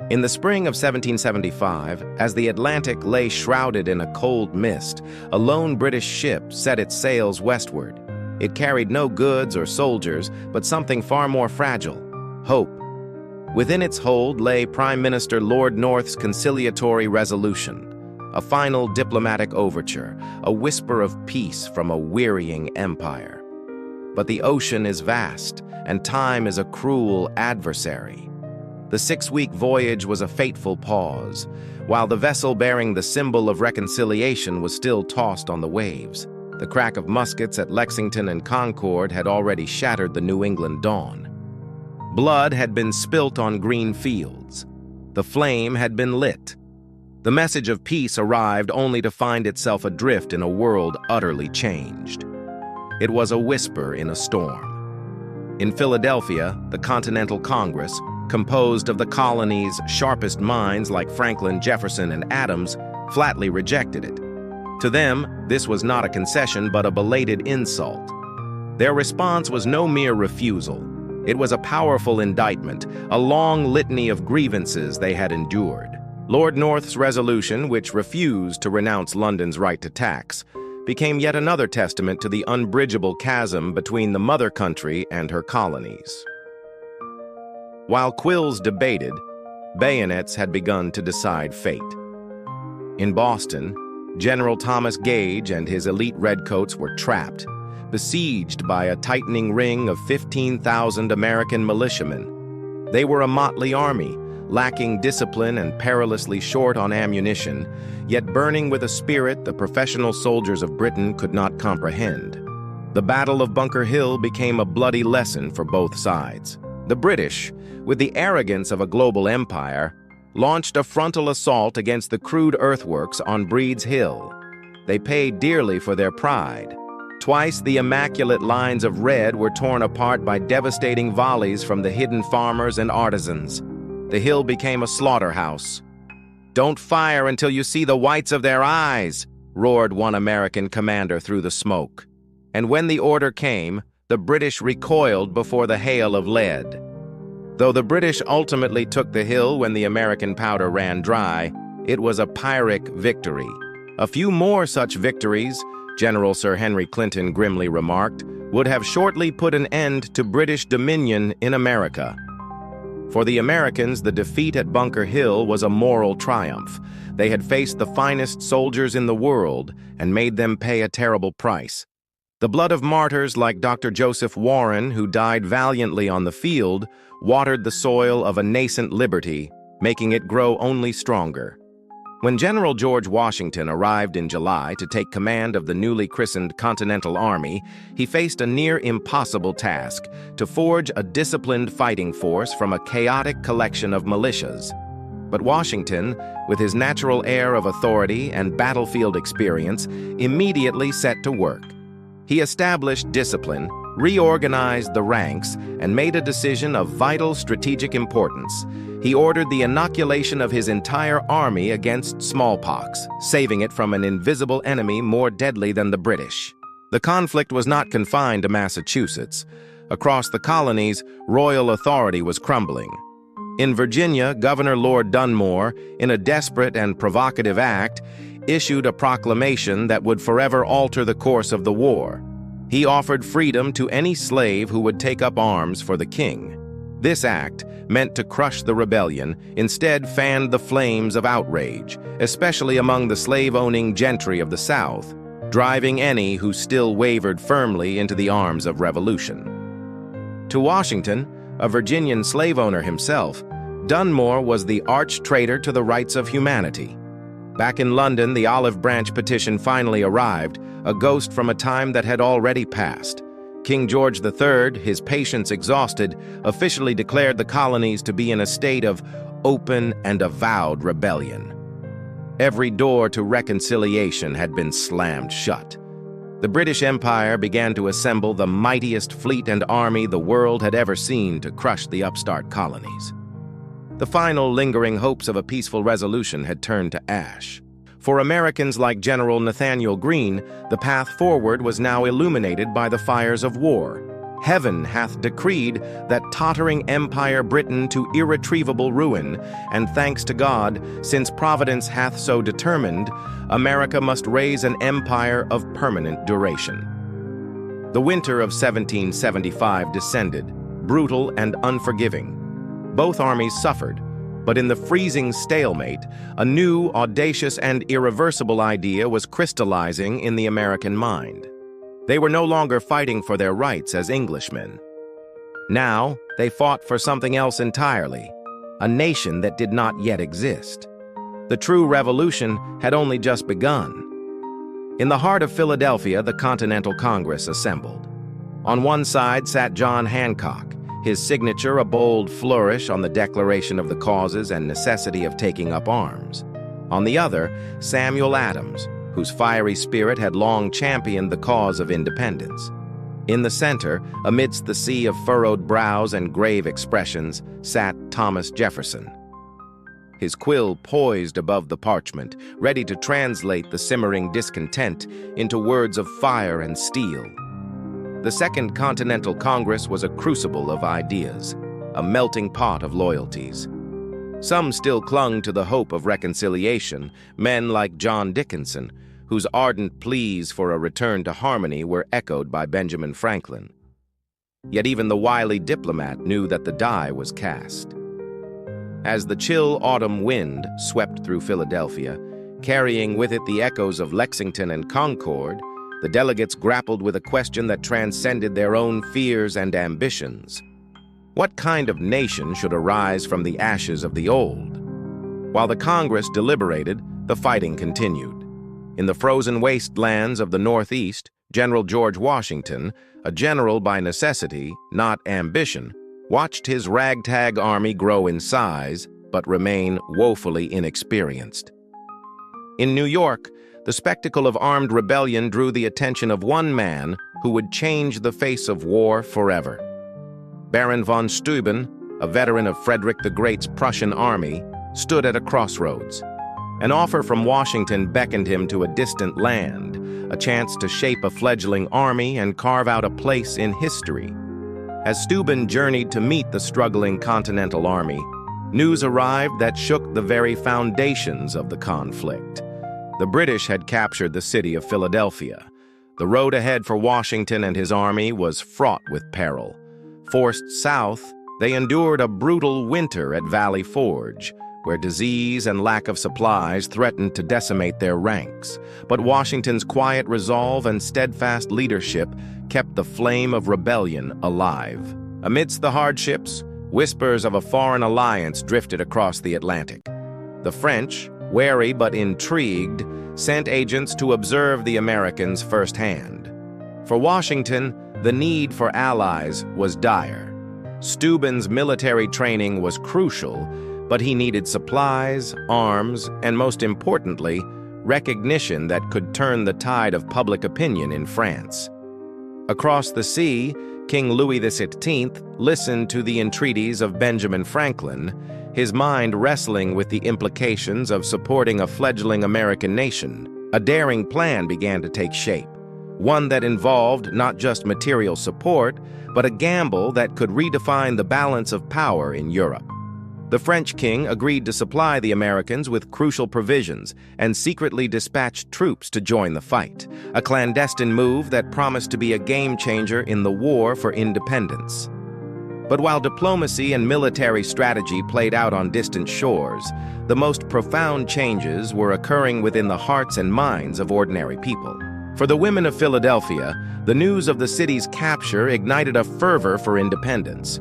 In the spring of 1775, as the Atlantic lay shrouded in a cold mist, a lone British ship set its sails westward. It carried no goods or soldiers, but something far more fragile: hope. Within its hold lay Prime Minister Lord North's conciliatory resolution, a final diplomatic overture, a whisper of peace from a wearying empire. But the ocean is vast, and time is a cruel adversary. The 6-week voyage was a fateful pause, while the vessel bearing the symbol of reconciliation was still tossed on the waves. The crack of muskets at Lexington and Concord had already shattered the New England dawn. Blood had been spilt on green fields. The flame had been lit. The message of peace arrived only to find itself adrift in a world utterly changed. It was a whisper in a storm. In Philadelphia, the Continental Congress, composed of the colonies' sharpest minds like Franklin, Jefferson, and Adams, flatly rejected it. To them, this was not a concession but a belated insult. Their response was no mere refusal. It was a powerful indictment, a long litany of grievances they had endured. Lord North's resolution, which refused to renounce London's right to tax, became yet another testament to the unbridgeable chasm between the mother country and her colonies. While quills debated, bayonets had begun to decide fate. In Boston, General Thomas Gage and his elite redcoats were trapped, besieged by a tightening ring of 15,000 American militiamen. They were a motley army, lacking discipline and perilously short on ammunition, yet burning with a spirit the professional soldiers of Britain could not comprehend. The Battle of Bunker Hill became a bloody lesson for both sides. The British, with the arrogance of a global empire, launched a frontal assault against the crude earthworks on Breed's Hill. They paid dearly for their pride. Twice the immaculate lines of red were torn apart by devastating volleys from the hidden farmers and artisans. The hill became a slaughterhouse. "Don't fire until you see the whites of their eyes," roared one American commander through the smoke. And when the order came, the British recoiled before the hail of lead. Though the British ultimately took the hill when the American powder ran dry, it was a pyrrhic victory. A few more such victories, General Sir Henry Clinton grimly remarked, would have shortly put an end to British dominion in America. For the Americans, the defeat at Bunker Hill was a moral triumph. They had faced the finest soldiers in the world and made them pay a terrible price. The blood of martyrs like Dr. Joseph Warren, who died valiantly on the field, watered the soil of a nascent liberty, making it grow only stronger. When General George Washington arrived in July to take command of the newly christened Continental Army, he faced a near impossible task: to forge a disciplined fighting force from a chaotic collection of militias. But Washington, with his natural air of authority and battlefield experience, immediately set to work. He established discipline, reorganized the ranks, and made a decision of vital strategic importance. He ordered the inoculation of his entire army against smallpox, saving it from an invisible enemy more deadly than the British. The conflict was not confined to Massachusetts. Across the colonies, royal authority was crumbling. In Virginia, Governor Lord Dunmore, in a desperate and provocative act, issued a proclamation that would forever alter the course of the war. He offered freedom to any slave who would take up arms for the king. This act, meant to crush the rebellion, instead fanned the flames of outrage, especially among the slave-owning gentry of the South, driving any who still wavered firmly into the arms of revolution. To Washington, a Virginian slave owner himself, Dunmore was the arch-traitor to the rights of humanity. Back in London, the Olive Branch petition finally arrived, a ghost from a time that had already passed. King George III, his patience exhausted, officially declared the colonies to be in a state of open and avowed rebellion. Every door to reconciliation had been slammed shut. The British Empire began to assemble the mightiest fleet and army the world had ever seen to crush the upstart colonies. The final lingering hopes of a peaceful resolution had turned to ash. For Americans like General Nathanael Greene, the path forward was now illuminated by the fires of war. Heaven hath decreed that tottering empire Britain to irretrievable ruin, and thanks to God, since Providence hath so determined, America must raise an empire of permanent duration. The winter of 1775 descended, brutal and unforgiving. Both armies suffered, but in the freezing stalemate, a new, audacious, and irreversible idea was crystallizing in the American mind. They were no longer fighting for their rights as Englishmen. Now, they fought for something else entirely, a nation that did not yet exist. The true revolution had only just begun. In the heart of Philadelphia, the Continental Congress assembled. On one side sat John Hancock, his signature a bold flourish on the declaration of the causes and necessity of taking up arms. On the other, Samuel Adams, whose fiery spirit had long championed the cause of independence. In the center, amidst the sea of furrowed brows and grave expressions, sat Thomas Jefferson, his quill poised above the parchment, ready to translate the simmering discontent into words of fire and steel. The Second Continental Congress was a crucible of ideas, a melting pot of loyalties. Some still clung to the hope of reconciliation, men like John Dickinson, whose ardent pleas for a return to harmony were echoed by Benjamin Franklin. Yet even the wily diplomat knew that the die was cast. As the chill autumn wind swept through Philadelphia, carrying with it the echoes of Lexington and Concord, the delegates grappled with a question that transcended their own fears and ambitions. What kind of nation should arise from the ashes of the old? While the Congress deliberated, the fighting continued. In the frozen wastelands of the Northeast, General George Washington, a general by necessity, not ambition, watched his ragtag army grow in size, but remain woefully inexperienced. In New York, the spectacle of armed rebellion drew the attention of one man who would change the face of war forever. Baron von Steuben, a veteran of Frederick the Great's Prussian army, stood at a crossroads. An offer from Washington beckoned him to a distant land, a chance to shape a fledgling army and carve out a place in history. As Steuben journeyed to meet the struggling Continental Army, news arrived that shook the very foundations of the conflict. The British had captured the city of Philadelphia. The road ahead for Washington and his army was fraught with peril. Forced south, they endured a brutal winter at Valley Forge, where disease and lack of supplies threatened to decimate their ranks. But Washington's quiet resolve and steadfast leadership kept the flame of rebellion alive. Amidst the hardships, whispers of a foreign alliance drifted across the Atlantic. The French, wary but intrigued, sent agents to observe the Americans firsthand. For Washington, the need for allies was dire. Steuben's military training was crucial, but he needed supplies, arms, and most importantly, recognition that could turn the tide of public opinion in France. Across the sea, King Louis XVI listened to the entreaties of Benjamin Franklin, his mind wrestling with the implications of supporting a fledgling American nation. A daring plan began to take shape, one that involved not just material support, but a gamble that could redefine the balance of power in Europe. The French king agreed to supply the Americans with crucial provisions and secretly dispatched troops to join the fight, a clandestine move that promised to be a game-changer in the war for independence. But while diplomacy and military strategy played out on distant shores, the most profound changes were occurring within the hearts and minds of ordinary people. For the women of Philadelphia, the news of the city's capture ignited a fervor for independence.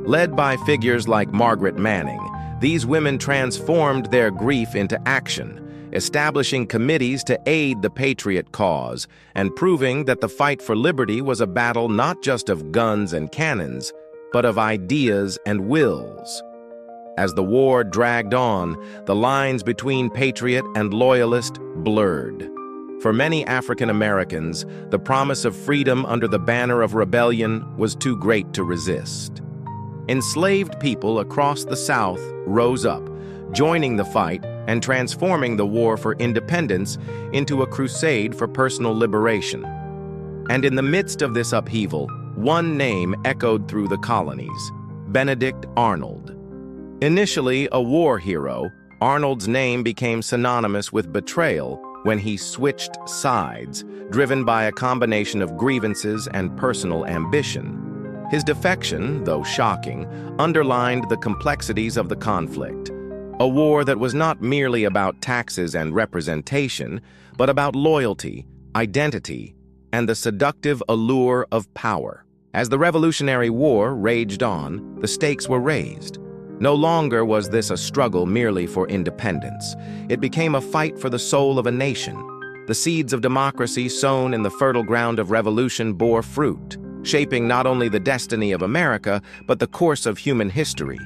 Led by figures like Margaret Manning, these women transformed their grief into action, establishing committees to aid the patriot cause and proving that the fight for liberty was a battle not just of guns and cannons, but of ideas and wills. As the war dragged on, the lines between patriot and loyalist blurred. For many African Americans, the promise of freedom under the banner of rebellion was too great to resist. Enslaved people across the South rose up, joining the fight and transforming the war for independence into a crusade for personal liberation. And in the midst of this upheaval, one name echoed through the colonies: Benedict Arnold. Initially a war hero, Arnold's name became synonymous with betrayal when he switched sides, driven by a combination of grievances and personal ambition. His defection, though shocking, underlined the complexities of the conflict. A war that was not merely about taxes and representation, but about loyalty, identity, and the seductive allure of power. As the Revolutionary War raged on, the stakes were raised. No longer was this a struggle merely for independence. It became a fight for the soul of a nation. The seeds of democracy sown in the fertile ground of revolution bore fruit, shaping not only the destiny of America, but the course of human history.